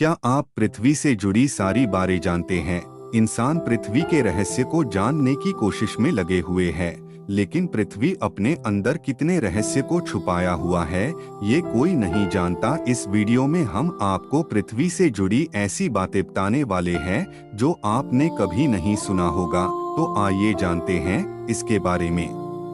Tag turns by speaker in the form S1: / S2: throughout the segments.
S1: क्या आप पृथ्वी से जुड़ी सारी बातें जानते हैं? इंसान पृथ्वी के रहस्य को जानने की कोशिश में लगे हुए है, लेकिन पृथ्वी अपने अंदर कितने रहस्य को छुपाया हुआ है, ये कोई नहीं जानता। इस वीडियो में हम आपको पृथ्वी से जुड़ी ऐसी बातें बताने वाले हैं जो आपने कभी नहीं सुना होगा। तो आइए जानते हैं इसके बारे में।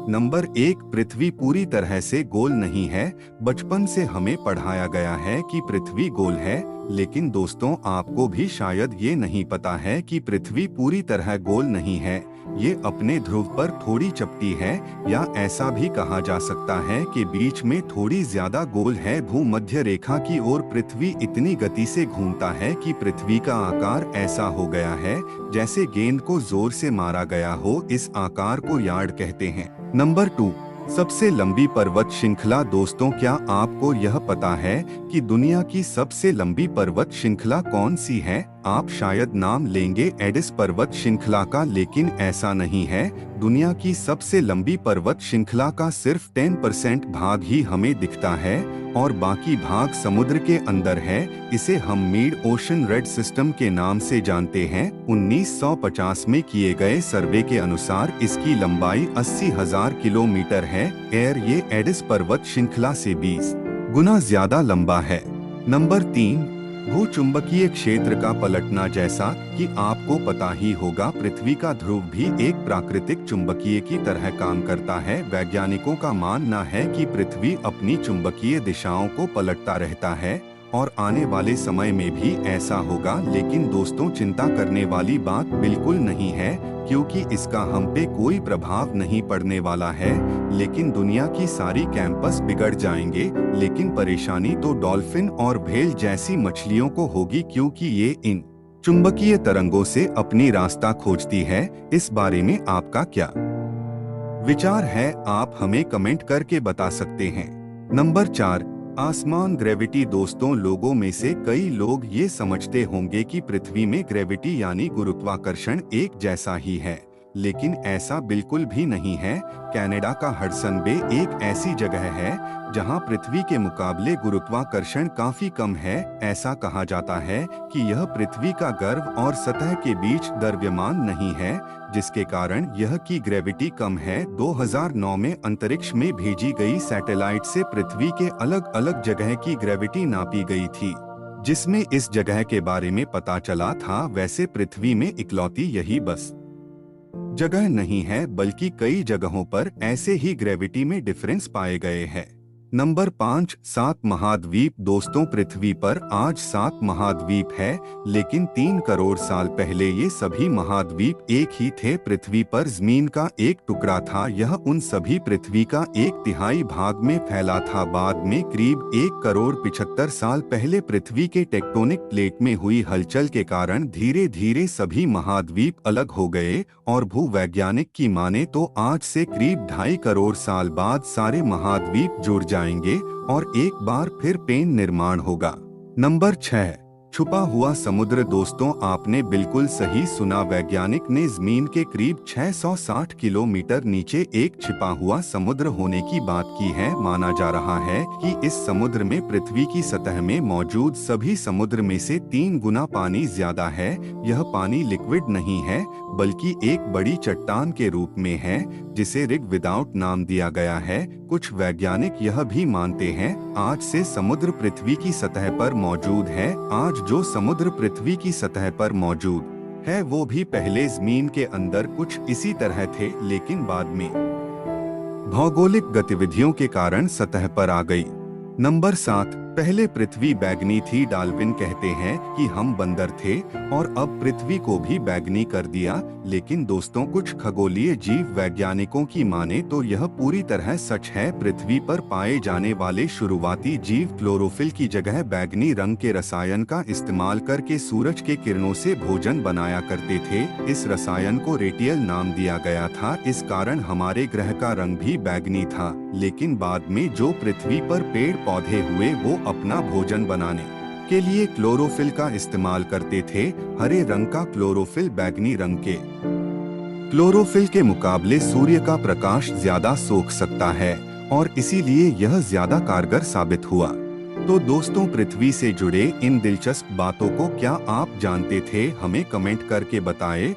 S1: नंबर 1, पृथ्वी पूरी तरह से गोल नहीं है। बचपन से हमें पढ़ाया गया है कि पृथ्वी गोल है, लेकिन दोस्तों आपको भी शायद ये नहीं पता है कि पृथ्वी पूरी तरह गोल नहीं है। ये अपने ध्रुव पर थोड़ी चपटी है, या ऐसा भी कहा जा सकता है कि बीच में थोड़ी ज्यादा गोल है। भूमध्य रेखा की ओर पृथ्वी इतनी गति से घूमता है कि पृथ्वी का आकार ऐसा हो गया है जैसे गेंद को जोर से मारा गया हो। इस आकार को यार्ड कहते हैं। नंबर 2, सबसे लंबी पर्वत श्रृंखला। दोस्तों क्या आपको यह पता है कि दुनिया की सबसे लंबी पर्वत श्रृंखला कौन सी है? आप शायद नाम लेंगे एडिस पर्वत श्रृंखला का, लेकिन ऐसा नहीं है। दुनिया की सबसे लंबी पर्वत श्रृंखला का सिर्फ 10% भाग ही हमें दिखता है और बाकी भाग समुद्र के अंदर है। इसे हम मिड ओशन रेड सिस्टम के नाम से जानते हैं। 1950 में किए गए सर्वे के अनुसार इसकी लंबाई 80,000 किलोमीटर है। ये एडिस पर्वत श्रृंखला से 20 गुना ज्यादा लंबा है। नंबर 3, भूचुंबकीय क्षेत्र का पलटना। जैसा कि आपको पता ही होगा, पृथ्वी का ध्रुव भी एक प्राकृतिक चुंबकीय की तरह काम करता है। वैज्ञानिकों का मानना है कि पृथ्वी अपनी चुंबकीय दिशाओं को पलटता रहता है और आने वाले समय में भी ऐसा होगा। लेकिन दोस्तों चिंता करने वाली बात बिल्कुल नहीं है, क्योंकि इसका हम पे कोई प्रभाव नहीं पड़ने वाला है। लेकिन दुनिया की सारी कैंपस बिगड़ जाएंगे। लेकिन परेशानी तो डॉल्फिन और व्हेल जैसी मछलियों को होगी, क्योंकि ये इन चुंबकीय तरंगों से अपनी रास्ता खोजती है। इस बारे में आपका क्या विचार है? आप हमें कमेंट करके बता सकते हैं। नंबर 4, आसमान ग्रेविटी। दोस्तों लोगों में से कई लोग ये समझते होंगे कि पृथ्वी में ग्रेविटी यानी गुरुत्वाकर्षण एक जैसा ही है, लेकिन ऐसा बिल्कुल भी नहीं है। कनाडा का हडसन बे एक ऐसी जगह है जहां पृथ्वी के मुकाबले गुरुत्वाकर्षण काफी कम है। ऐसा कहा जाता है कि यह पृथ्वी का गर्भ और सतह के बीच द्रव्यमान नहीं है, जिसके कारण यह की ग्रेविटी कम है। 2009 में अंतरिक्ष में भेजी गई सैटेलाइट से पृथ्वी के अलग अलग जगह की ग्रेविटी नापी गई थी, जिसमें इस जगह के बारे में पता चला था। वैसे पृथ्वी में इकलौती यही बस जगह नहीं है, बल्कि कई जगहों पर ऐसे ही ग्रेविटी में डिफरेंस पाए गए हैं। नंबर 5, 7 महाद्वीप। दोस्तों पृथ्वी पर आज 7 महाद्वीप है, लेकिन 3 करोड़ साल पहले ये सभी महाद्वीप एक ही थे। पृथ्वी पर जमीन का एक टुकड़ा था, यह उन सभी पृथ्वी का 1/3 भाग में फैला था। बाद में करीब 1 करोड़ 75 साल पहले पृथ्वी के टेक्टोनिक प्लेट में हुई हलचल के कारण धीरे धीरे सभी महाद्वीप अलग हो गए और भूवैज्ञानिक की माने तो आज से करीब 2.5 करोड़ साल बाद सारे महाद्वीप जुड़ जाएंगे और एक बार फिर पेन निर्माण होगा। नंबर 6, छुपा हुआ समुद्र। दोस्तों आपने बिल्कुल सही सुना, वैज्ञानिक ने जमीन के करीब 660 किलोमीटर नीचे एक छिपा हुआ समुद्र होने की बात की है। माना जा रहा है कि इस समुद्र में पृथ्वी की सतह में मौजूद सभी समुद्र में से 3 गुना पानी ज्यादा है। यह पानी लिक्विड नहीं है, बल्कि एक बड़ी चट्टान के रूप में है, जिसे रिग विदाउट नाम दिया गया है। कुछ वैज्ञानिक यह भी मानते हैं आज से समुद्र पृथ्वी की सतह पर मौजूद है। आज जो समुद्र पृथ्वी की सतह पर मौजूद है वो भी पहले जमीन के अंदर कुछ इसी तरह थे, लेकिन बाद में भौगोलिक गतिविधियों के कारण सतह पर आ गई। नंबर 7, पहले पृथ्वी बैगनी थी। डाल्विन कहते हैं कि हम बंदर थे और अब पृथ्वी को भी बैगनी कर दिया। लेकिन दोस्तों कुछ खगोलीय जीव वैज्ञानिकों की माने तो यह पूरी तरह सच है। पृथ्वी पर पाए जाने वाले शुरुआती जीव क्लोरोफिल की जगह बैगनी रंग के रसायन का इस्तेमाल करके सूरज के किरणों से भोजन बनाया करते थे। इस रसायन को रेटियल नाम दिया गया था। इस कारण हमारे ग्रह का रंग भी बैगनी था। लेकिन बाद में जो पृथ्वी पर पेड़ पौधे हुए वो अपना भोजन बनाने के लिए क्लोरोफिल का इस्तेमाल करते थे। हरे रंग का क्लोरोफिल बैगनी रंग के क्लोरोफिल के मुकाबले सूर्य का प्रकाश ज्यादा सोख सकता है और इसीलिए यह ज्यादा कारगर साबित हुआ। तो दोस्तों, पृथ्वी से जुड़े इन दिलचस्प बातों को क्या आप जानते थे? हमें कमेंट करके बताएं।